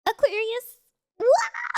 Aquarius. Wow!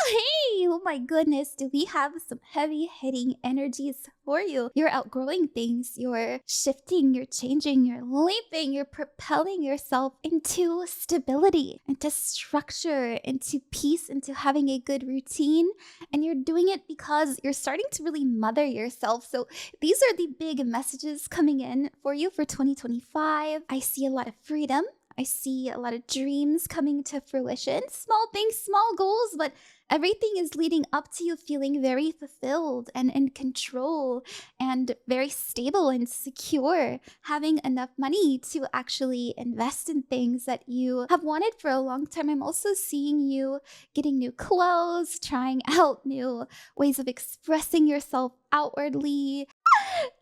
Hey, oh my goodness, do we have some heavy hitting energies for you? You're outgrowing things, you're shifting, you're changing, you're leaping, you're propelling yourself into stability, into structure, into peace, into having a good routine. And you're doing it because you're starting to really mother yourself. So these are the big messages coming in for you for 2025. I see a lot of freedom. I see a lot of dreams coming to fruition. Small things, small goals, but everything is leading up to you feeling very fulfilled and in control and very stable and secure, having enough money to actually invest in things that you have wanted for a long time. I'm also seeing you getting new clothes, trying out new ways of expressing yourself outwardly.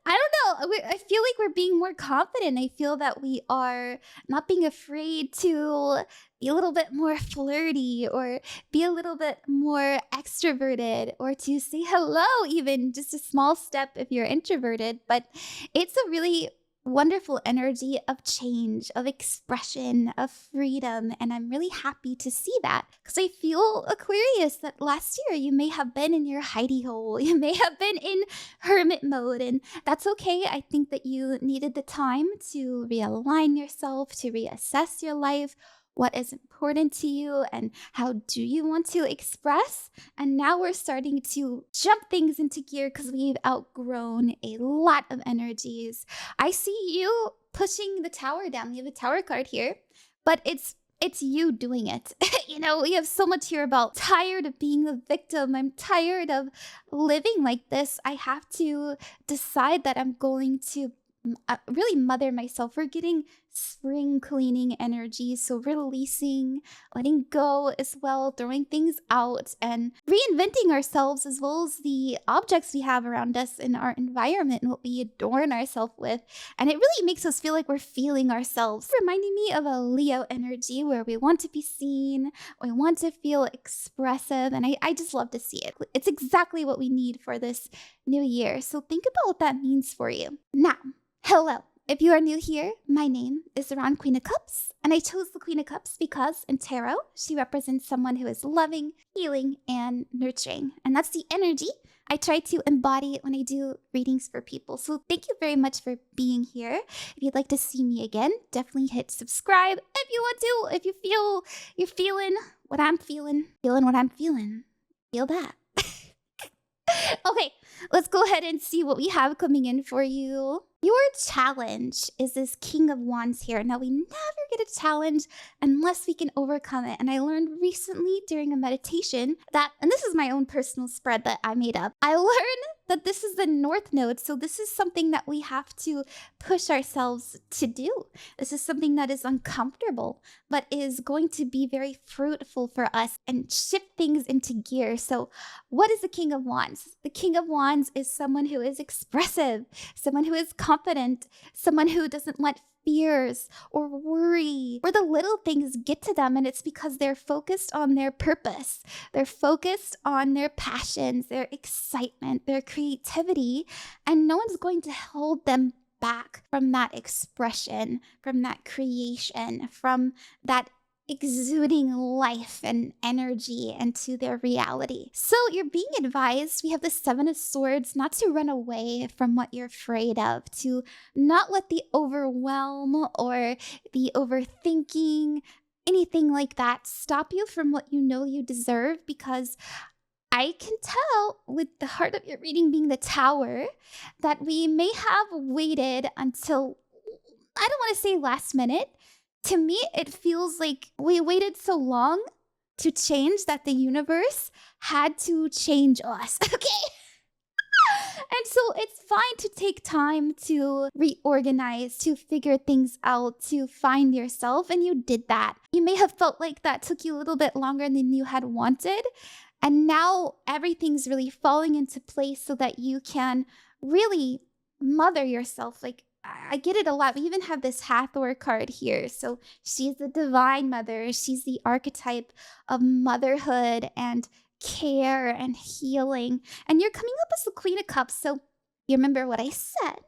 I don't know. I feel like we're being more confident. I feel that we are not being afraid to be a little bit more flirty or be a little bit more extroverted or to say hello, even just a small step if you're introverted. But it's a really wonderful energy of change, of expression, of freedom. And I'm really happy to see that because I feel, Aquarius, that last year you may have been in your hidey hole. You may have been in hermit mode, and that's okay. I think that you needed the time to realign yourself, to reassess your life, what is important to you, and how do you want to express. And now we're starting to jump things into gear because we've outgrown a lot of energies. I see you pushing the tower down. We have a tower card here, but it's you doing it. You know, we have so much here about tired of being a victim. I'm tired of living like this. I have to decide that I'm going to really mother myself. We're getting spring cleaning energy, so releasing, letting go as well, throwing things out, and reinventing ourselves as well as the objects we have around us in our environment and what we adorn ourselves with. And it really makes us feel like we're feeling ourselves, reminding me of a Leo energy where we want to be seen, we want to feel expressive, and I just love to see it. It's exactly what we need for this new year. So think about what that means for you. Now, hello. If you are new here, my name is RanQueenofCups, and I chose the Queen of Cups because in tarot, she represents someone who is loving, healing, and nurturing. And that's the energy I try to embody when I do readings for people. So thank you very much for being here. If you'd like to see me again, definitely hit subscribe if you want to. If you feel you're feeling what I'm feeling what I'm feeling, feel that. Okay, let's go ahead and see what we have coming in for you. Your challenge is this King of Wands here. Now, we never get a challenge unless we can overcome it. And I learned recently during a meditation that, and this is my own personal spread that I made up, I learned that this is the North Node. So this is something that we have to push ourselves to do. This is something that is uncomfortable, but is going to be very fruitful for us and shift things into gear. So what is the King of Wands? The King of Wands is someone who is expressive, someone who is confident, someone who doesn't let fears or worry or the little things get to them. And it's because they're focused on their purpose. They're focused on their passions, their excitement, their creativity, and no one's going to hold them back from that expression, from that creation, from that exuding life and energy into their reality. So you're being advised, we have the Seven of Swords, not to run away from what you're afraid of, to not let the overwhelm or the overthinking, anything like that, stop you from what you know you deserve, because I can tell with the heart of your reading being the Tower that we may have waited until, I don't want to say last minute. To me, it feels like we waited so long to change that the universe had to change us, okay? And so it's fine to take time to reorganize, to figure things out, to find yourself, and you did that. You may have felt like that took you a little bit longer than you had wanted, and now everything's really falling into place so that you can really mother yourself. Like, I get it a lot. We even have this Hathor card here. So she's the divine mother. She's the archetype of motherhood and care and healing. And you're coming up as the Queen of Cups. So you remember what I said.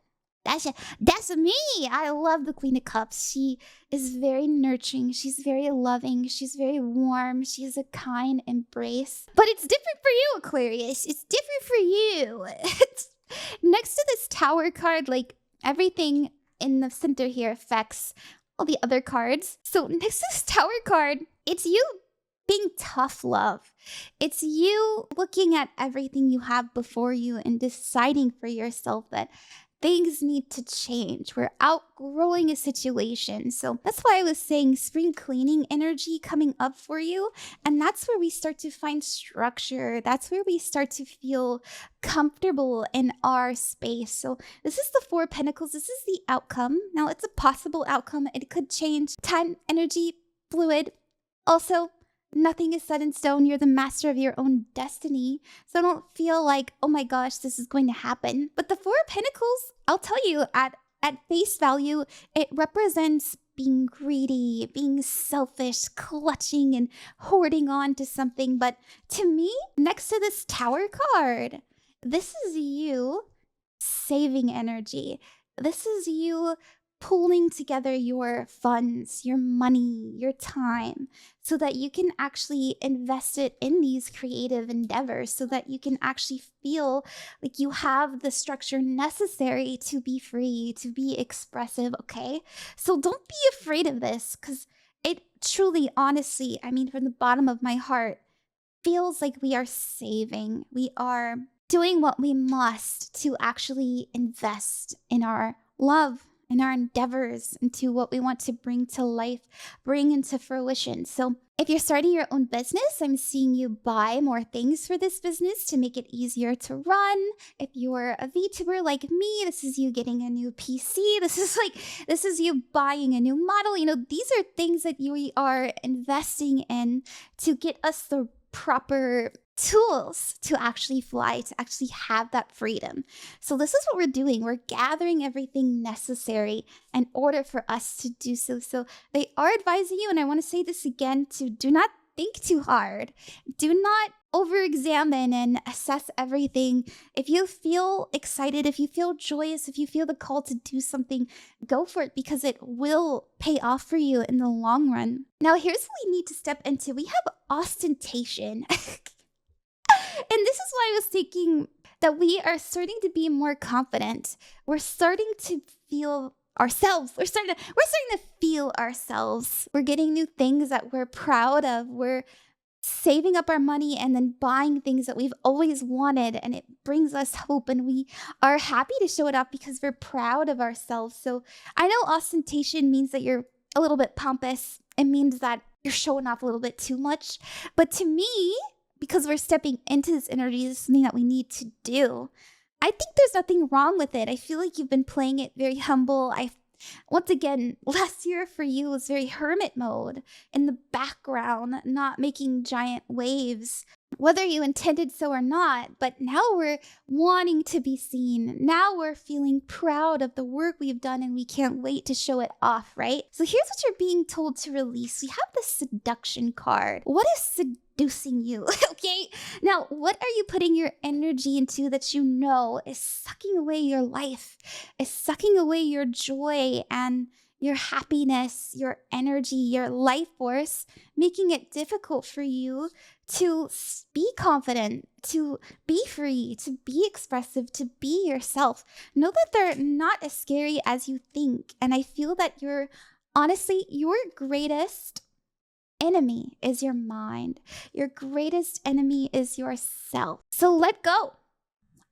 That's me. I love the Queen of Cups. She is very nurturing. She's very loving. She's very warm. She has a kind embrace. But it's different for you, Aquarius. It's different for you. Next to this Tower card, like everything in the center here affects all the other cards. So next to this Tower card, it's you being tough love. It's you looking at everything you have before you and deciding for yourself that things need to change. We're outgrowing a situation. So that's why I was saying spring cleaning energy coming up for you. And that's where we start to find structure. That's where we start to feel comfortable in our space. So this is the Four of Pentacles. This is the outcome. Now it's a possible outcome. It could change. Time, energy, fluid. Also, nothing is set in stone. You're the master of your own destiny. So don't feel like, oh my gosh, this is going to happen. But the Four of Pentacles, I'll tell you, at face value, it represents being greedy, being selfish, clutching and hoarding on to something. But to me, next to this Tower card, this is you saving energy. This is you pulling together your funds, your money, your time, so that you can actually invest it in these creative endeavors, so that you can actually feel like you have the structure necessary to be free, to be expressive, okay? So don't be afraid of this, because it truly, honestly, I mean, from the bottom of my heart, feels like we are saving. We are doing what we must to actually invest in our love, in our endeavors, into what we want to bring to life, bring into fruition. So if you're starting your own business, I'm seeing you buy more things for this business to make it easier to run. If you're a Vtuber like me, this is you getting a new PC. This is you buying a new model. You know, these are things that we are investing in to get us the proper tools to actually fly, to actually have that freedom. So this is what we're doing. We're gathering everything necessary in order for us to do so. So they are advising you, and I want to say this again, to do not think too hard. Do not over-examine and assess everything. If you feel excited, if you feel joyous, if you feel the call to do something, go for it, because it will pay off for you in the long run. Now, here's what we need to step into. We have ostentation. And this is why I was thinking that we are starting to be more confident. We're starting to feel ourselves. We're starting to feel ourselves. We're getting new things that we're proud of. We're saving up our money and then buying things that we've always wanted, and it brings us hope, and we are happy to show it off because we're proud of ourselves. So I know ostentation means that you're a little bit pompous. It means that you're showing off a little bit too much. But to me, because we're stepping into this energy, this is something that we need to do. I think there's nothing wrong with it. I feel like you've been playing it very humble. Once again, last year for you was very hermit mode, in the background, not making giant waves, whether you intended so or not. But now we're wanting to be seen. Now we're feeling proud of the work we've done, and we can't wait to show it off, right? So here's what you're being told to release. We have the seduction card. What is seducing you? Okay, now what are you putting your energy into that you know is sucking away your life, is sucking away your joy and your happiness, your energy, your life force, making it difficult for you to be confident, to be free, to be expressive, to be yourself? Know that they're not as scary as you think. And I feel that honestly, your greatest enemy is your mind. Your greatest enemy is yourself. So let go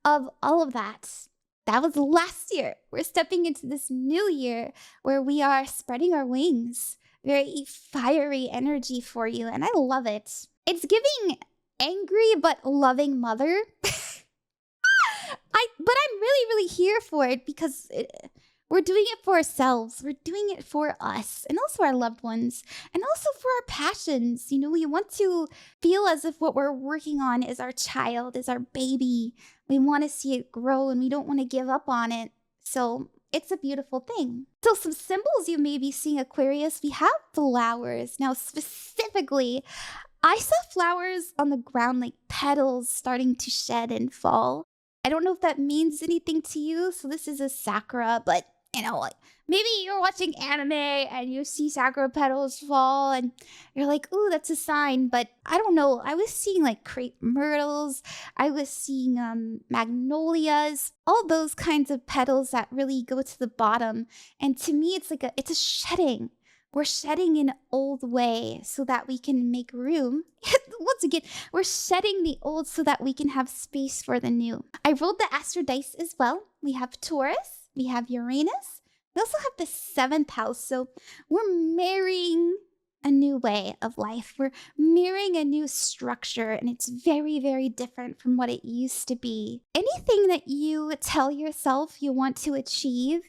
of all of that. That was last year. We're stepping into this new year where we are spreading our wings. Very fiery energy for you, and I love it. It's giving angry but loving mother. But I'm really, really here for it, because we're doing it for ourselves. We're doing it for us, and also our loved ones, and also for our passions. You know, we want to feel as if what we're working on is our child, is our baby. We want to see it grow, and we don't want to give up on it. So it's a beautiful thing. So some symbols you may be seeing, Aquarius, we have flowers. Now, specifically, I saw flowers on the ground, like petals starting to shed and fall. I don't know if that means anything to you. So this is a sakura, but like maybe you're watching anime and you see sakura petals fall and you're like, ooh, that's a sign. But I don't know. I was seeing like crepe myrtles. I was seeing magnolias, all those kinds of petals that really go to the bottom. And to me, it's a shedding. We're shedding an old way so that we can make room. Once again, we're shedding the old so that we can have space for the new. I rolled the astro dice as well. We have Taurus. We have Uranus. We also have the 7th house. So we're marrying a new way of life. We're mirroring a new structure, and it's very, very different from what it used to be. Anything that you tell yourself you want to achieve,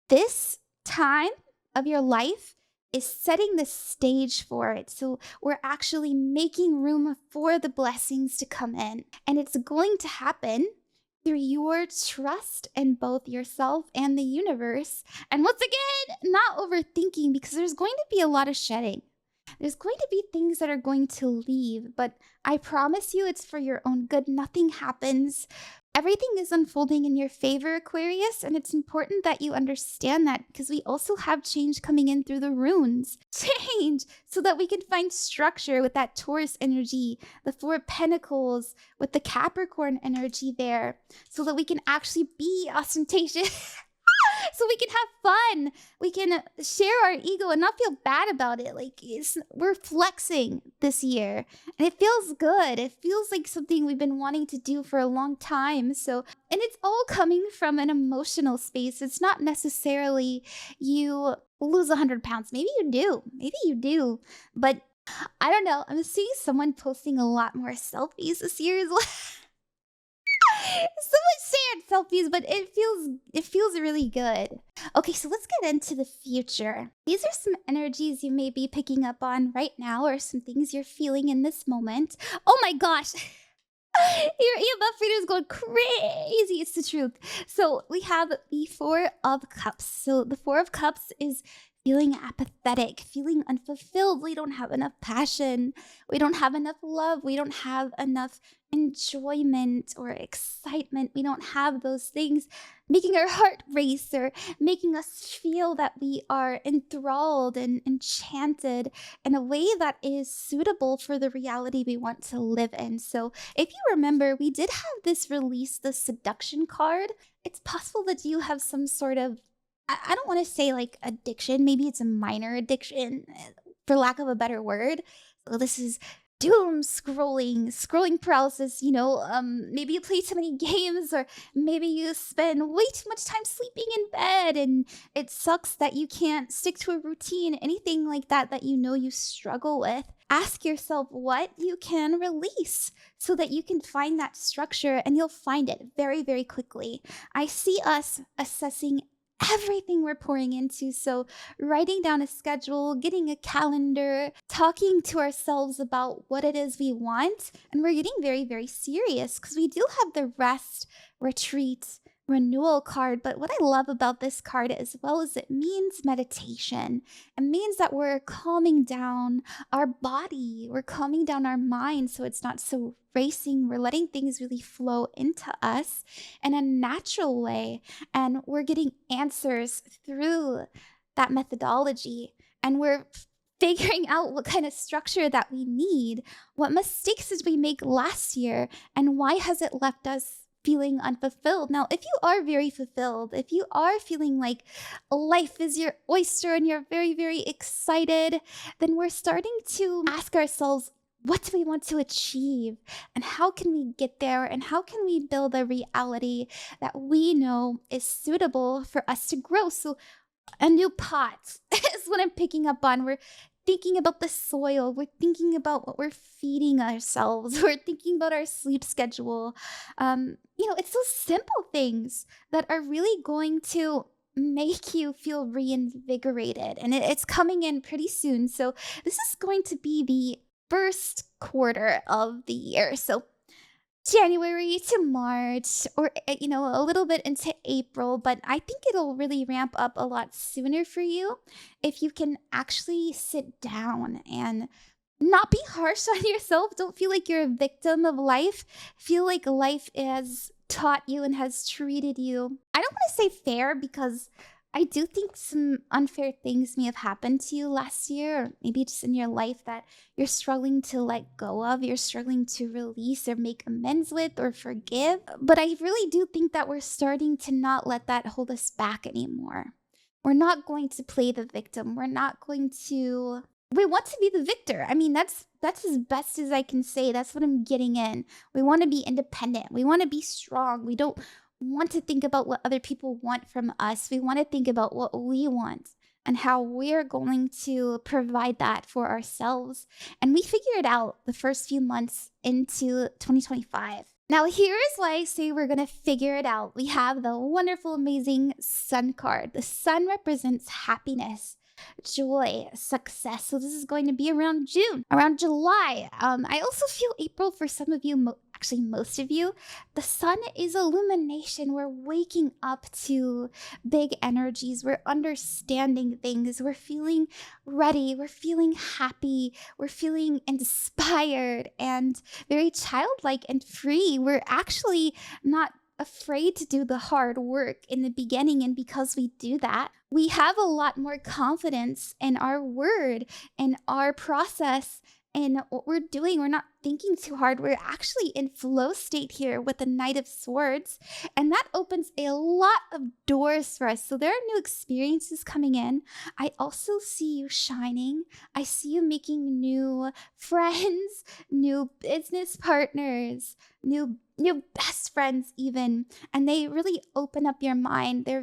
this time of your life is setting the stage for it. So we're actually making room for the blessings to come in. And it's going to happen through your trust in both yourself and the universe. And once again, not overthinking, because there's going to be a lot of shedding. There's going to be things that are going to leave, but I promise you it's for your own good. Nothing happens. Everything is unfolding in your favor, Aquarius, and it's important that you understand that, because we also have change coming in through the runes. Change! So that we can find structure with that Taurus energy, the 4 of Pentacles with the Capricorn energy there, so that we can actually be ostentatious. So we can have fun. We can share our ego and not feel bad about it. Like we're flexing this year and it feels good. It feels like something we've been wanting to do for a long time. So, and it's all coming from an emotional space. It's not necessarily you lose 100 pounds. Maybe you do. Maybe you do. But I don't know. I'm seeing someone posting a lot more selfies this year as well. So much sad selfies, but it feels really good. Okay, so let's get into the future. These are some energies you may be picking up on right now, or some things you're feeling in this moment. Oh my gosh. Your EMF reader is going crazy. It's the truth. So we have the 4 of Cups. So the 4 of Cups is feeling apathetic, feeling unfulfilled. We don't have enough passion. We don't have enough love. We don't have enough enjoyment or excitement. We don't have those things making our heart race or making us feel that we are enthralled and enchanted in a way that is suitable for the reality we want to live in. So if you remember, we did have this release, the seduction card. It's possible that you have some sort of, I don't want to say like addiction. Maybe it's a minor addiction, for lack of a better word. So this is doom scrolling paralysis, maybe you play too many games, or maybe you spend way too much time sleeping in bed and it sucks that you can't stick to a routine, anything like that you struggle with. Ask yourself what you can release so that you can find that structure, and you'll find it very, very quickly. I see us assessing everything we're pouring into. So writing down a schedule, getting a calendar, talking to ourselves about what it is we want. And we're getting very, very serious, because we do have the rest, retreat, renewal card. But what I love about this card as well is it means meditation. It means that we're calming down our body. We're calming down our mind so it's not so racing. We're letting things really flow into us in a natural way. And we're getting answers through that methodology. And we're figuring out what kind of structure that we need. What mistakes did we make last year? And why has it left us feeling unfulfilled? Now, if you are very fulfilled, if you are feeling like life is your oyster and you're very, very excited, then we're starting to ask ourselves, what do we want to achieve? And how can we get there? And how can we build a reality that we know is suitable for us to grow? So a new pot is what I'm picking up on. We're thinking about the soil. We're thinking about what we're feeding ourselves. We're thinking about our sleep schedule. It's those simple things that are really going to make you feel reinvigorated. And it's coming in pretty soon. So this is going to be the first quarter of the year. So January to March, or a little bit into April, but I think it'll really ramp up a lot sooner for you if you can actually sit down and not be harsh on yourself. Don't feel like you're a victim of life. Feel like life has taught you and has treated you, I don't want to say fair, because I do think some unfair things may have happened to you last year, or maybe just in your life that you're struggling to let go of, you're struggling to release or make amends with or forgive. But I really do think that we're starting to not let that hold us back anymore. We're not going to play the victim. We're not going to. We want to be the victor. I mean, that's as best as I can say. That's what I'm getting in. We want to be independent. We want to be strong. We don't want to think about what other people want from us. We want to think about what we want and how we're going to provide that for ourselves. And we figure it out the first few months into 2025. Now, here is why I say we're going to figure it out. We have the wonderful, amazing Sun card. The Sun represents happiness, joy, success. So this is going to be around June, around July. I also feel April for some of you, actually most of you. The Sun is illumination. We're waking up to big energies. We're understanding things. We're feeling ready. We're feeling happy. We're feeling inspired and very childlike and free. We're actually not afraid to do the hard work in the beginning, and because we do that, we have a lot more confidence in our word and our process and what we're doing. We're not thinking too hard. We're actually in flow state here with the Knight of Swords, and that opens a lot of doors for us. So there are new experiences coming in. I also see you shining. I see you making new friends, new business partners, new best friends even, and they really open up your mind. They're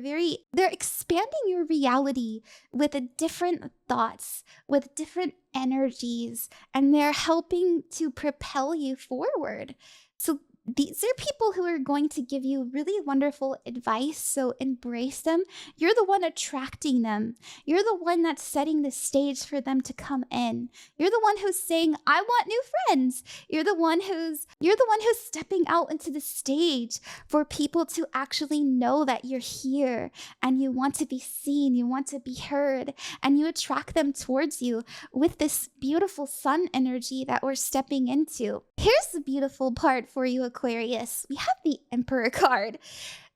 expanding your reality with different thoughts, with different energies, and they're helping to propel you forward. So these are people who are going to give you really wonderful advice, so embrace them. You're the one attracting them. You're the one that's setting the stage for them to come in. You're the one who's saying, I want new friends. You're the one who's stepping out into the stage for people to actually know that you're here and you want to be seen, you want to be heard, and you attract them towards you with this beautiful Sun energy that we're stepping into. Here's the beautiful part for you, Aquarius. We have the Emperor card.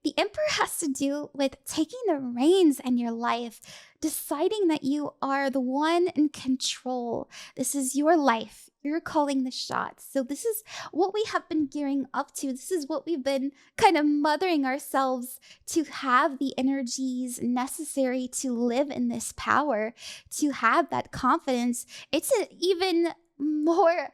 The Emperor has to do with taking the reins in your life, deciding that you are the one in control. This is your life. You're calling the shots. So this is what we have been gearing up to. This is what we've been kind of mothering ourselves to have the energies necessary to live in this power, to have that confidence. It's an even more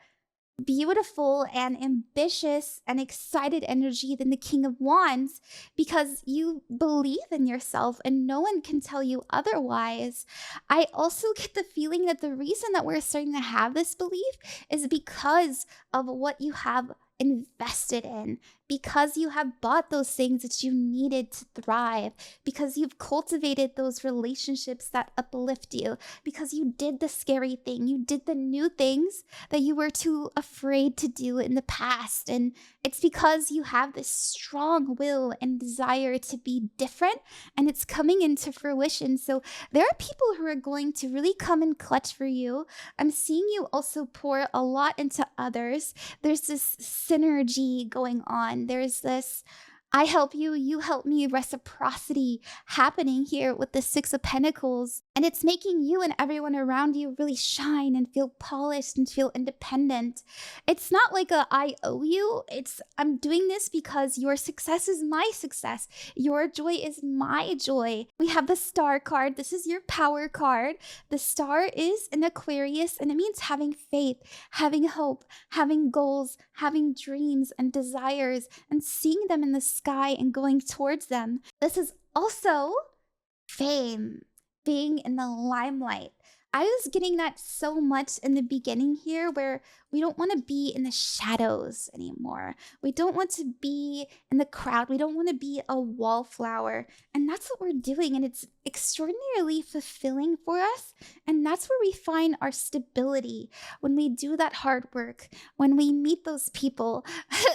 beautiful and ambitious and excited energy than the King of Wands, because you believe in yourself and no one can tell you otherwise. I also get the feeling that the reason that we're starting to have this belief is because of what you have invested in, because you have bought those things that you needed to thrive, because you've cultivated those relationships that uplift you, because you did the scary thing, you did the new things that you were too afraid to do in the past. And it's because you have this strong will and desire to be different, and it's coming into fruition. So there are people who are going to really come in clutch for you. I'm seeing you also pour a lot into others. There's this synergy going on. There's this I help you, you help me reciprocity happening here with the Six of Pentacles. And it's making you and everyone around you really shine and feel polished and feel independent. It's not like I owe you. It's I'm doing this because your success is my success. Your joy is my joy. We have the Star card. This is your power card. The Star is an Aquarius, and it means having faith, having hope, having goals, having dreams and desires, and seeing them in the sky and going towards them. This is also fame, being in the limelight. I was getting that so much in the beginning here, where we don't want to be in the shadows anymore. We don't want to be in the crowd. We don't want to be a wallflower. And that's what we're doing. And it's extraordinarily fulfilling for us. And that's where we find our stability when we do that hard work, when we meet those people,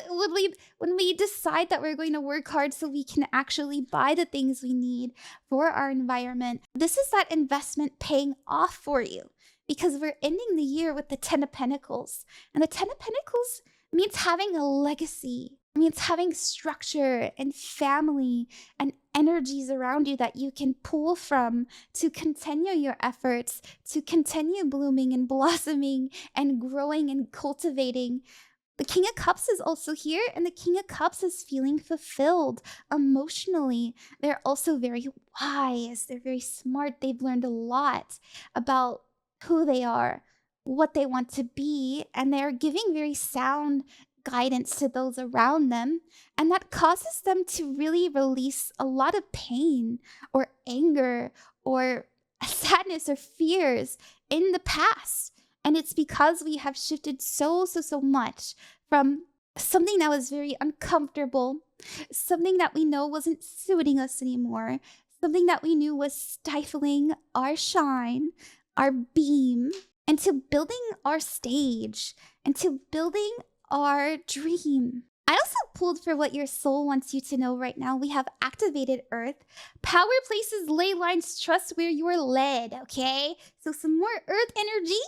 when we decide that we're going to work hard so we can actually buy the things we need for our environment. This is that investment paying off for you, because we're ending the year with the Ten of Pentacles. And the Ten of Pentacles means having a legacy. It means having structure and family and energies around you that you can pull from to continue your efforts, to continue blooming and blossoming and growing and cultivating. The King of Cups is also here, and the King of Cups is feeling fulfilled emotionally. They're also very wise, they're very smart. They've learned a lot about who they are, what they want to be, and they're giving very sound guidance to those around them. And that causes them to really release a lot of pain or anger or sadness or fears in the past. And it's because we have shifted so much from something that was very uncomfortable, something that we know wasn't suiting us anymore, something that we knew was stifling our shine, our beam, into building our stage, into building our dream. I also pulled for what your soul wants you to know right now. We have activated Earth, power places, ley lines, trust where you're led, okay? So some more Earth energy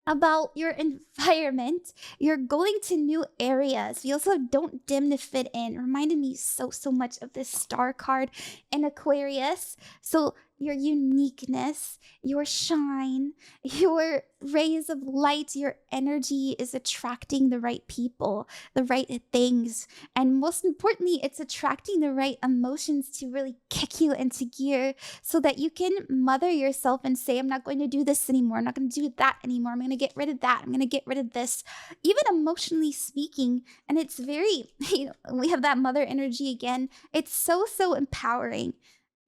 about your environment. You're going to new areas. We also don't dim to fit in. Reminded me so much of this star card in Aquarius. So your uniqueness, your shine, your rays of light, your energy is attracting the right people, the right things. And most importantly, it's attracting the right emotions to really kick you into gear so that you can mother yourself and say, I'm not going to do this anymore. I'm not going to do that anymore. I'm going to get rid of that. I'm going to get rid of this, even emotionally speaking. And it's very, we have that mother energy again. It's so empowering.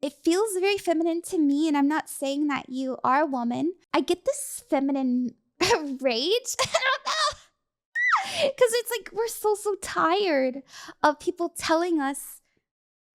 It feels very feminine to me, and I'm not saying that you are a woman. I get this feminine rage. I don't know. Because it's like we're so tired of people telling us,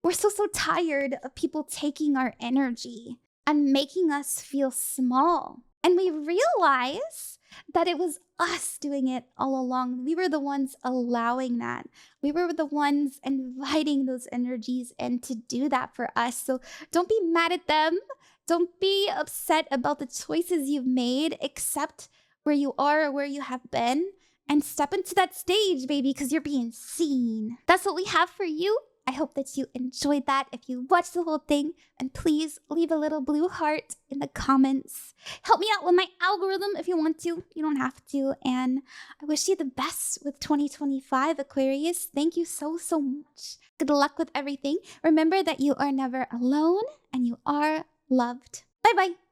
we're so tired of people taking our energy and making us feel small. And we realize that it was us doing it all along. We were the ones allowing that. We were the ones inviting those energies in to do that for us. So don't be mad at them. Don't be upset about the choices you've made. Accept where you are or where you have been and step into that stage, baby, because you're being seen. That's what we have for you. I hope that you enjoyed that. If you watched the whole thing, and please leave a little blue heart in the comments. Help me out with my algorithm if you want to. You don't have to. And I wish you the best with 2025, Aquarius. Thank you so much. Good luck with everything. Remember that you are never alone and you are loved. Bye-bye.